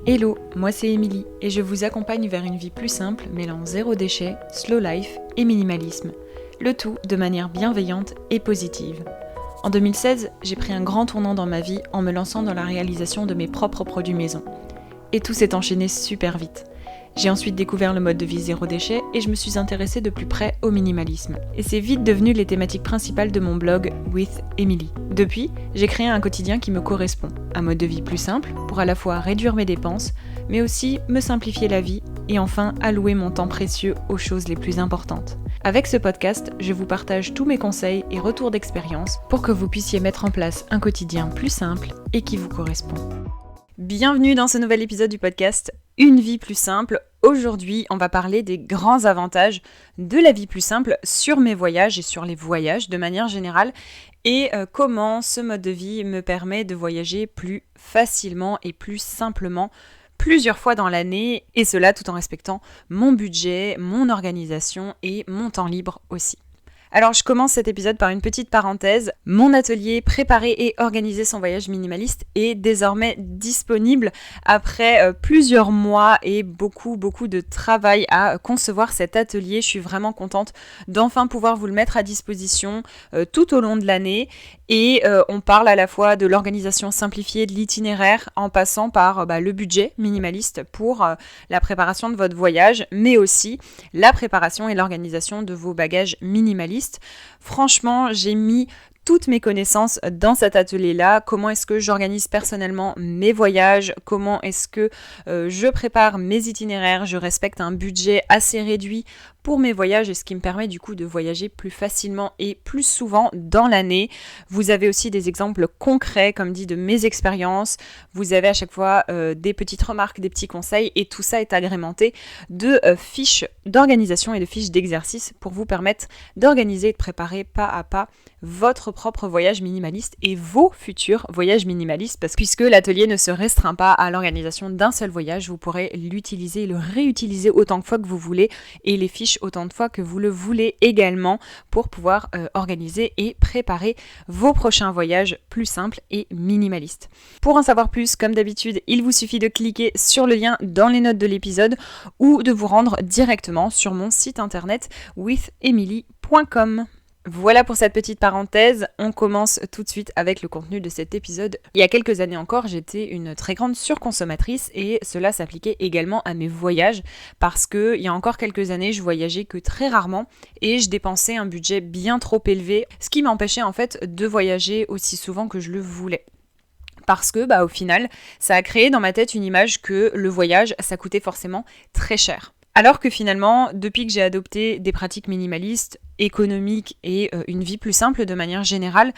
Hello, moi c'est Émilie et je vous accompagne vers une vie plus simple mêlant zéro déchet, slow life et minimalisme. Le tout de manière bienveillante et positive. En 2016, j'ai pris un grand tournant dans ma vie en me lançant dans la réalisation de mes propres produits maison. Et tout s'est enchaîné super vite. J'ai ensuite découvert le mode de vie zéro déchet et je me suis intéressée de plus près au minimalisme. Et c'est vite devenu les thématiques principales de mon blog With Emily. Depuis, j'ai créé un quotidien qui me correspond. Un mode de vie plus simple pour à la fois réduire mes dépenses, mais aussi me simplifier la vie et enfin allouer mon temps précieux aux choses les plus importantes. Avec ce podcast, je vous partage tous mes conseils et retours d'expérience pour que vous puissiez mettre en place un quotidien plus simple et qui vous correspond. Bienvenue dans ce nouvel épisode du podcast Une vie plus simple. Aujourd'hui, on va parler des grands avantages de la vie plus simple sur mes voyages et sur les voyages de manière générale et comment ce mode de vie me permet de voyager plus facilement et plus simplement plusieurs fois dans l'année et cela tout en respectant mon budget, mon organisation et mon temps libre aussi. Alors je commence cet épisode par une petite parenthèse. Mon atelier Préparer et organiser son voyage minimaliste est désormais disponible après plusieurs mois et beaucoup de travail à concevoir cet atelier. Je suis vraiment contente d'enfin pouvoir vous le mettre à disposition tout au long de l'année. Et on parle à la fois de l'organisation simplifiée de l'itinéraire en passant par le budget minimaliste pour la préparation de votre voyage, mais aussi la préparation et l'organisation de vos bagages minimalistes. Franchement, j'ai mis toutes mes connaissances dans cet atelier-là. Comment est-ce que j'organise personnellement mes voyages? Comment est-ce que je prépare mes itinéraires? Je respecte un budget assez réduit pour mes voyages et ce qui me permet du coup de voyager plus facilement et plus souvent dans l'année. Vous avez aussi des exemples concrets, comme dit, de mes expériences. Vous avez à chaque fois des petites remarques, des petits conseils et tout ça est agrémenté de fiches d'organisation et de fiches d'exercice pour vous permettre d'organiser et de préparer pas à pas votre propre voyage minimaliste et vos futurs voyages minimalistes puisque l'atelier ne se restreint pas à l'organisation d'un seul voyage, vous pourrez l'utiliser et le réutiliser autant de fois que vous voulez et les fiches autant de fois que vous le voulez également pour pouvoir organiser et préparer vos prochains voyages plus simples et minimalistes. Pour en savoir plus, comme d'habitude, il vous suffit de cliquer sur le lien dans les notes de l'épisode ou de vous rendre directement sur mon site internet withemily.com. Voilà pour cette petite parenthèse, on commence tout de suite avec le contenu de cet épisode. Il y a quelques années encore, j'étais une très grande surconsommatrice et cela s'appliquait également à mes voyages parce que il y a encore quelques années, je voyageais que très rarement et je dépensais un budget bien trop élevé, ce qui m'empêchait en fait de voyager aussi souvent que je le voulais. Parce que au final, ça a créé dans ma tête une image que le voyage, ça coûtait forcément très cher. Alors que finalement, depuis que j'ai adopté des pratiques minimalistes, économiques et une vie plus simple de manière générale,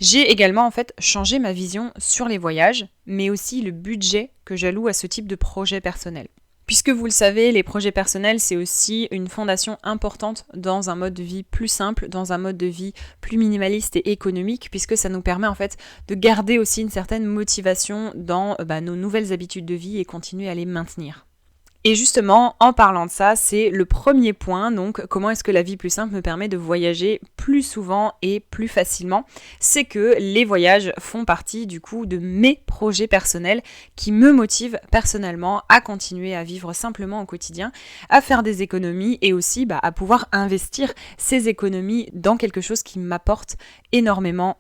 j'ai également en fait changé ma vision sur les voyages, mais aussi le budget que j'alloue à ce type de projet personnel. Puisque vous le savez, les projets personnels, c'est aussi une fondation importante dans un mode de vie plus simple, dans un mode de vie plus minimaliste et économique, puisque ça nous permet en fait de garder aussi une certaine motivation dans nos nouvelles habitudes de vie et continuer à les maintenir. Et justement, en parlant de ça, c'est le premier point, donc comment est-ce que la vie plus simple me permet de voyager plus souvent et plus facilement? C'est que les voyages font partie du coup de mes projets personnels qui me motivent personnellement à continuer à vivre simplement au quotidien, à faire des économies et aussi à pouvoir investir ces économies dans quelque chose qui m'apporte énormément.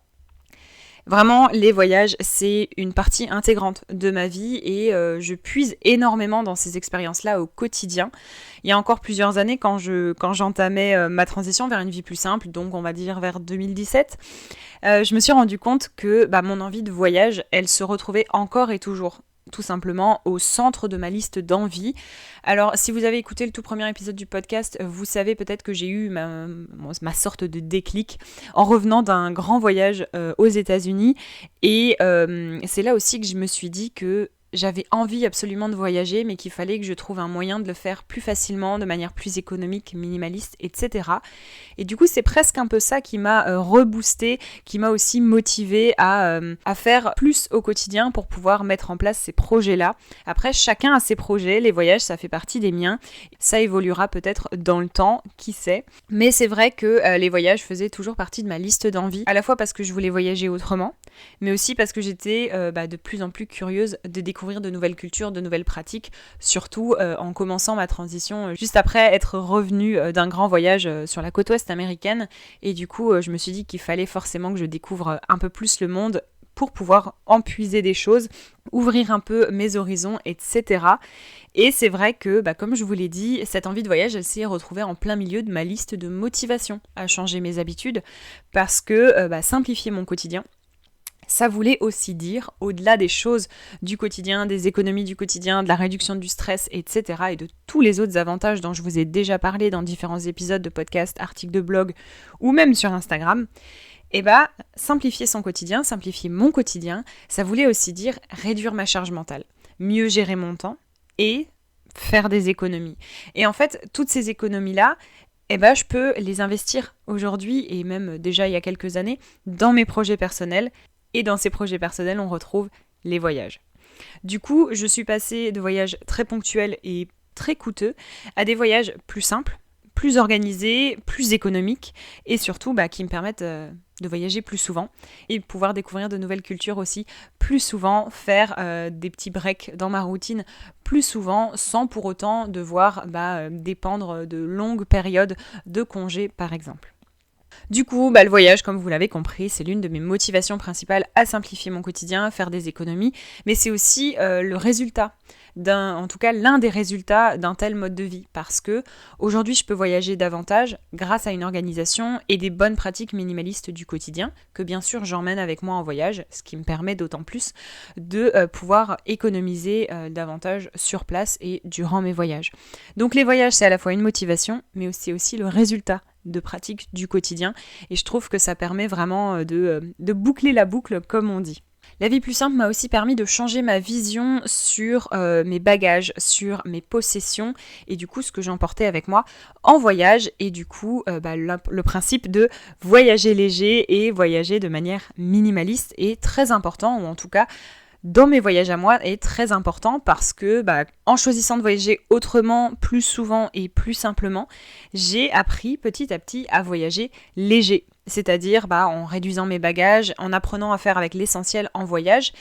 Vraiment, les voyages, c'est une partie intégrante de ma vie et je puise énormément dans ces expériences-là au quotidien. Il y a encore plusieurs années, quand j'entamais ma transition vers une vie plus simple, donc on va dire vers 2017, je me suis rendu compte que mon envie de voyage, elle se retrouvait encore et toujours tout simplement au centre de ma liste d'envies. Alors, si vous avez écouté le tout premier épisode du podcast, vous savez peut-être que j'ai eu ma sorte de déclic en revenant d'un grand voyage aux États-Unis. Et c'est là aussi que je me suis dit que j'avais envie absolument de voyager, mais qu'il fallait que je trouve un moyen de le faire plus facilement, de manière plus économique, minimaliste, etc. Et du coup, c'est presque un peu ça qui m'a reboosté, qui m'a aussi motivée à faire plus au quotidien pour pouvoir mettre en place ces projets-là. Après, chacun a ses projets, les voyages, ça fait partie des miens. Ça évoluera peut-être dans le temps, qui sait. Mais c'est vrai que les voyages faisaient toujours partie de ma liste d'envies, à la fois parce que je voulais voyager autrement, mais aussi parce que j'étais de plus en plus curieuse de découvrir découvrir de nouvelles cultures, de nouvelles pratiques, surtout en commençant ma transition juste après être revenue d'un grand voyage sur la côte ouest américaine. Et du coup, je me suis dit qu'il fallait forcément que je découvre un peu plus le monde pour pouvoir en puiser des choses, ouvrir un peu mes horizons, etc. Et c'est vrai que, comme je vous l'ai dit, cette envie de voyage, elle s'est retrouvée en plein milieu de ma liste de motivation à changer mes habitudes, parce que simplifier mon quotidien, ça voulait aussi dire, au-delà des choses du quotidien, des économies du quotidien, de la réduction du stress, etc., et de tous les autres avantages dont je vous ai déjà parlé dans différents épisodes de podcast, articles de blog, ou même sur Instagram, simplifier son quotidien, simplifier mon quotidien, ça voulait aussi dire réduire ma charge mentale, mieux gérer mon temps et faire des économies. Et en fait, toutes ces économies-là, je peux les investir aujourd'hui et même déjà il y a quelques années dans mes projets personnels. Et dans ces projets personnels, on retrouve les voyages. Du coup, je suis passée de voyages très ponctuels et très coûteux à des voyages plus simples, plus organisés, plus économiques et surtout qui me permettent de voyager plus souvent et de pouvoir découvrir de nouvelles cultures aussi plus souvent, faire des petits breaks dans ma routine plus souvent sans pour autant devoir dépendre de longues périodes de congés par exemple. Du coup, le voyage, comme vous l'avez compris, c'est l'une de mes motivations principales à simplifier mon quotidien, faire des économies, mais c'est aussi le résultat, en tout cas l'un des résultats d'un tel mode de vie, parce que aujourd'hui je peux voyager davantage grâce à une organisation et des bonnes pratiques minimalistes du quotidien, que bien sûr j'emmène avec moi en voyage, ce qui me permet d'autant plus de pouvoir économiser davantage sur place et durant mes voyages. Donc les voyages, c'est à la fois une motivation, mais c'est aussi le résultat de pratique du quotidien et je trouve que ça permet vraiment de boucler la boucle comme on dit. La vie plus simple m'a aussi permis de changer ma vision sur mes bagages, sur mes possessions et du coup ce que j'emportais avec moi en voyage et du coup le principe de voyager léger et voyager de manière minimaliste est très important ou en tout cas dans mes voyages à moi est très important parce que en choisissant de voyager autrement, plus souvent et plus simplement, j'ai appris petit à petit à voyager léger. C'est-à-dire en réduisant mes bagages, en apprenant à faire avec l'essentiel en voyage.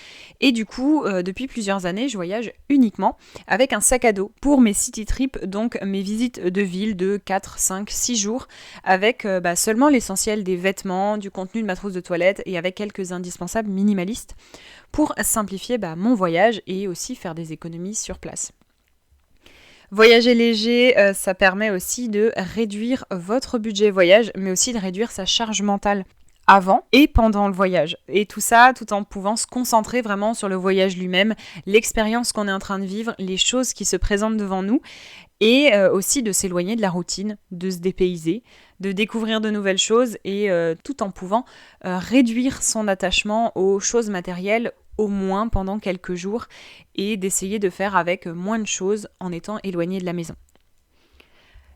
Et du coup, depuis plusieurs années, je voyage uniquement avec un sac à dos pour mes city trips, donc mes visites de ville de 4, 5, 6 jours, avec seulement l'essentiel des vêtements, du contenu de ma trousse de toilette et avec quelques indispensables minimalistes pour simplifier mon voyage et aussi faire des économies sur place. Voyager léger, ça permet aussi de réduire votre budget voyage, mais aussi de réduire sa charge mentale avant et pendant le voyage. Et tout ça, tout en pouvant se concentrer vraiment sur le voyage lui-même, l'expérience qu'on est en train de vivre, les choses qui se présentent devant nous, et aussi de s'éloigner de la routine, de se dépayser, de découvrir de nouvelles choses, et tout en pouvant réduire son attachement aux choses matérielles, au moins pendant quelques jours et d'essayer de faire avec moins de choses en étant éloigné de la maison.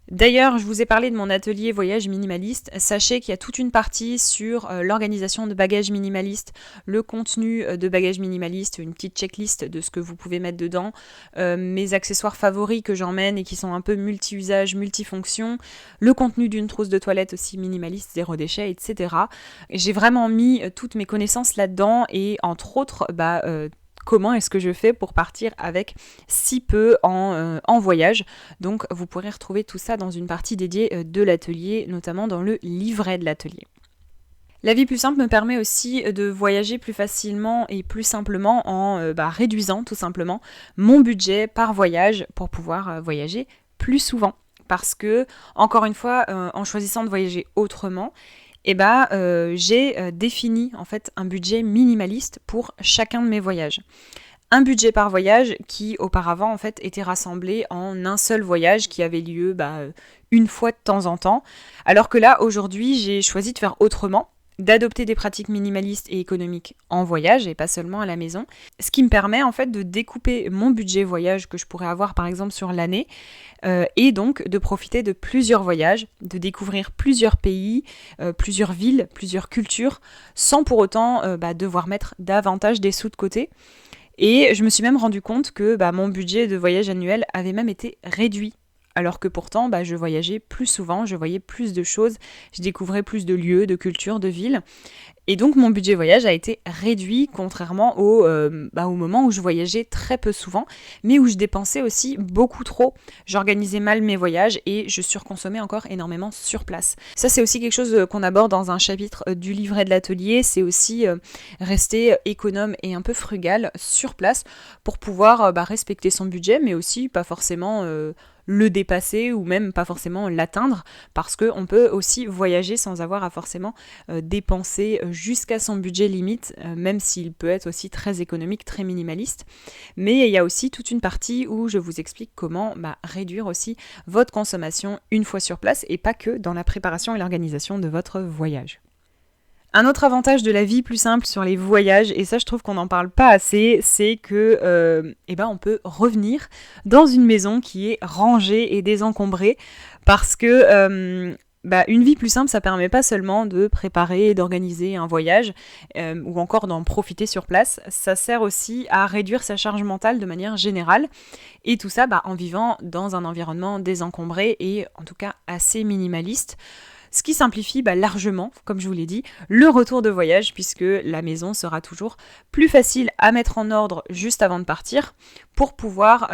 D'ailleurs, je vous ai parlé de mon atelier voyage minimaliste. Sachez qu'il y a toute une partie sur l'organisation de bagages minimalistes, le contenu de bagages minimalistes, une petite checklist de ce que vous pouvez mettre dedans, mes accessoires favoris que j'emmène et qui sont un peu multi-usages, multifonctions, le contenu d'une trousse de toilette aussi minimaliste, zéro déchet, etc. J'ai vraiment mis toutes mes connaissances là-dedans et entre autres, comment est-ce que je fais pour partir avec si peu en voyage. Donc vous pourrez retrouver tout ça dans une partie dédiée de l'atelier, notamment dans le livret de l'atelier. La vie plus simple me permet aussi de voyager plus facilement et plus simplement en réduisant tout simplement mon budget par voyage pour pouvoir voyager plus souvent. Parce que, encore une fois, en choisissant de voyager autrement, j'ai défini en fait un budget minimaliste pour chacun de mes voyages. Un budget par voyage qui auparavant en fait était rassemblé en un seul voyage qui avait lieu une fois de temps en temps. Alors que là aujourd'hui j'ai choisi de faire autrement, d'adopter des pratiques minimalistes et économiques en voyage et pas seulement à la maison. Ce qui me permet en fait de découper mon budget voyage que je pourrais avoir par exemple sur l'année et donc de profiter de plusieurs voyages, de découvrir plusieurs pays, plusieurs villes, plusieurs cultures sans pour autant devoir mettre davantage des sous de côté. Et je me suis même rendu compte que mon budget de voyage annuel avait même été réduit. Alors que pourtant, je voyageais plus souvent, je voyais plus de choses, je découvrais plus de lieux, de cultures, de villes. Et donc mon budget voyage a été réduit contrairement au moment où je voyageais très peu souvent, mais où je dépensais aussi beaucoup trop. J'organisais mal mes voyages et je surconsommais encore énormément sur place. Ça c'est aussi quelque chose qu'on aborde dans un chapitre du livret de l'atelier, c'est aussi rester économe et un peu frugal sur place pour pouvoir respecter son budget, mais aussi pas forcément le dépasser ou même pas forcément l'atteindre, parce qu'on peut aussi voyager sans avoir à forcément dépenser jusqu'à son budget limite, même s'il peut être aussi très économique, très minimaliste. Mais il y a aussi toute une partie où je vous explique comment réduire aussi votre consommation une fois sur place et pas que dans la préparation et l'organisation de votre voyage. Un autre avantage de la vie plus simple sur les voyages, et ça je trouve qu'on n'en parle pas assez, c'est que on peut revenir dans une maison qui est rangée et désencombrée, parce que une vie plus simple, ça permet pas seulement de préparer et d'organiser un voyage ou encore d'en profiter sur place, ça sert aussi à réduire sa charge mentale de manière générale, et tout ça en vivant dans un environnement désencombré et en tout cas assez minimaliste. Ce qui simplifie largement, comme je vous l'ai dit, le retour de voyage, puisque la maison sera toujours plus facile à mettre en ordre juste avant de partir pour pouvoir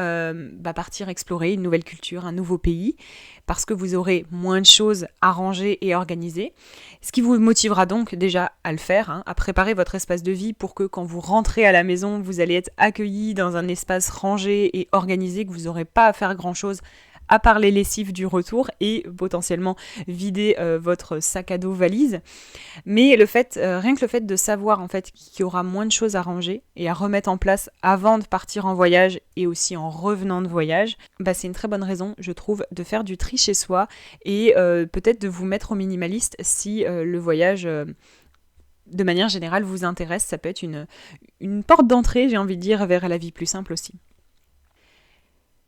partir explorer une nouvelle culture, un nouveau pays, parce que vous aurez moins de choses à ranger et organiser. Ce qui vous motivera donc déjà à le faire, à préparer votre espace de vie pour que quand vous rentrez à la maison, vous allez être accueillis dans un espace rangé et organisé, que vous n'aurez pas à faire grand-chose à part les lessives du retour et potentiellement vider votre sac à dos valise. Mais rien que le fait de savoir en fait qu'il y aura moins de choses à ranger et à remettre en place avant de partir en voyage et aussi en revenant de voyage, c'est une très bonne raison, je trouve, de faire du tri chez soi et peut-être de vous mettre au minimaliste si le voyage de manière générale vous intéresse. Ça peut être une porte d'entrée, j'ai envie de dire, vers la vie plus simple aussi.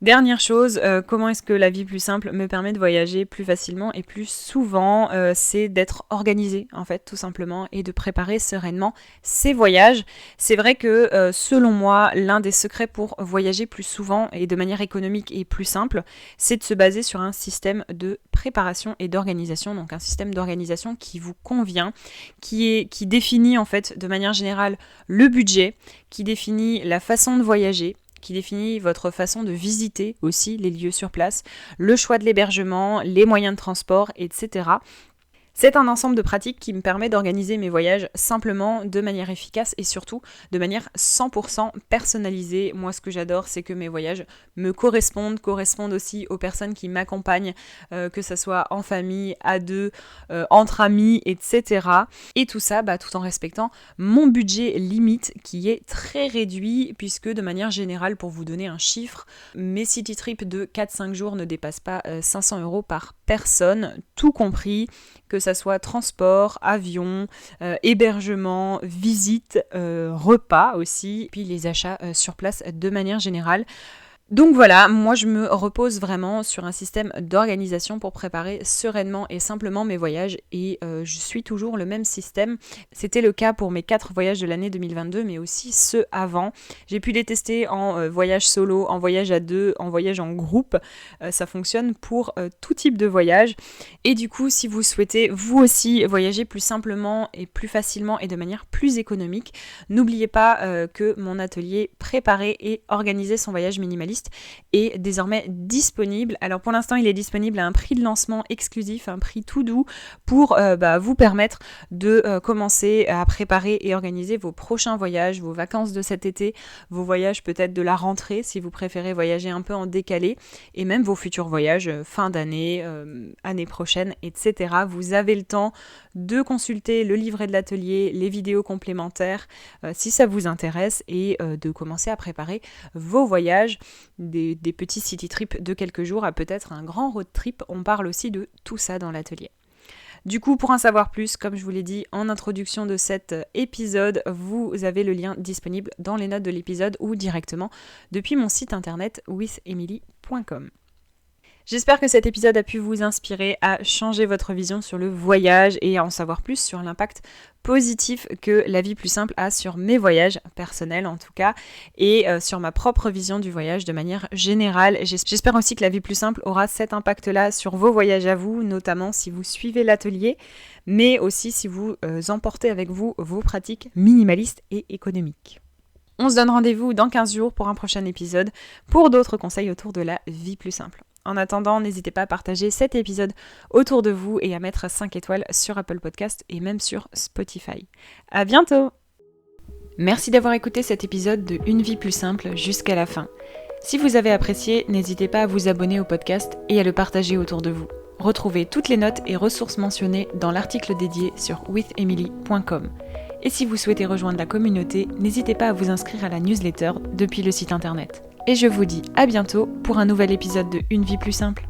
Dernière chose, comment est-ce que la vie plus simple me permet de voyager plus facilement et plus souvent, c'est d'être organisée en fait tout simplement et de préparer sereinement ses voyages. C'est vrai que selon moi, l'un des secrets pour voyager plus souvent et de manière économique et plus simple, c'est de se baser sur un système de préparation et d'organisation, donc un système d'organisation qui vous convient, qui définit en fait de manière générale le budget, qui définit la façon de voyager, qui définit votre façon de visiter aussi les lieux sur place, le choix de l'hébergement, les moyens de transport, etc. C'est un ensemble de pratiques qui me permet d'organiser mes voyages simplement, de manière efficace et surtout de manière 100% personnalisée. Moi, ce que j'adore, c'est que mes voyages me correspondent aussi aux personnes qui m'accompagnent, que ce soit en famille, à deux, entre amis, etc. Et tout ça, tout en respectant mon budget limite qui est très réduit puisque de manière générale, pour vous donner un chiffre, mes city trips de 4-5 jours ne dépassent pas 500 € par personne, tout compris, que ça soit transport, avion, hébergement, visite, repas aussi, puis les achats sur place de manière générale. Donc voilà, moi je me repose vraiment sur un système d'organisation pour préparer sereinement et simplement mes voyages et je suis toujours le même système. C'était le cas pour mes 4 voyages de l'année 2022 mais aussi ceux avant. J'ai pu les tester en voyage solo, en voyage à deux, en voyage en groupe. Ça fonctionne pour tout type de voyage et du coup si vous souhaitez vous aussi voyager plus simplement et plus facilement et de manière plus économique, n'oubliez pas que mon atelier Préparer et organiser son voyage minimaliste est désormais disponible. Alors pour l'instant il est disponible à un prix de lancement exclusif, un prix tout doux pour vous permettre de commencer à préparer et organiser vos prochains voyages, vos vacances de cet été, vos voyages peut-être de la rentrée si vous préférez voyager un peu en décalé et même vos futurs voyages fin d'année, année prochaine, etc. Vous avez le temps de consulter le livret de l'atelier, les vidéos complémentaires si ça vous intéresse et de commencer à préparer vos voyages. Des petits city trips de quelques jours à peut-être un grand road trip. On parle aussi de tout ça dans l'atelier. Du coup, pour en savoir plus, comme je vous l'ai dit en introduction de cet épisode, vous avez le lien disponible dans les notes de l'épisode ou directement depuis mon site internet withemily.com. J'espère que cet épisode a pu vous inspirer à changer votre vision sur le voyage et à en savoir plus sur l'impact positif que la vie plus simple a sur mes voyages, personnels en tout cas, et sur ma propre vision du voyage de manière générale. J'espère aussi que la vie plus simple aura cet impact-là sur vos voyages à vous, notamment si vous suivez l'atelier, mais aussi si vous emportez avec vous vos pratiques minimalistes et économiques. On se donne rendez-vous dans 15 jours pour un prochain épisode pour d'autres conseils autour de la vie plus simple. En attendant, n'hésitez pas à partager cet épisode autour de vous et à mettre 5 étoiles sur Apple Podcast et même sur Spotify. À bientôt! Merci d'avoir écouté cet épisode de Une vie plus simple jusqu'à la fin. Si vous avez apprécié, n'hésitez pas à vous abonner au podcast et à le partager autour de vous. Retrouvez toutes les notes et ressources mentionnées dans l'article dédié sur withemily.com. Et si vous souhaitez rejoindre la communauté, n'hésitez pas à vous inscrire à la newsletter depuis le site internet. Et je vous dis à bientôt pour un nouvel épisode de Une vie plus simple.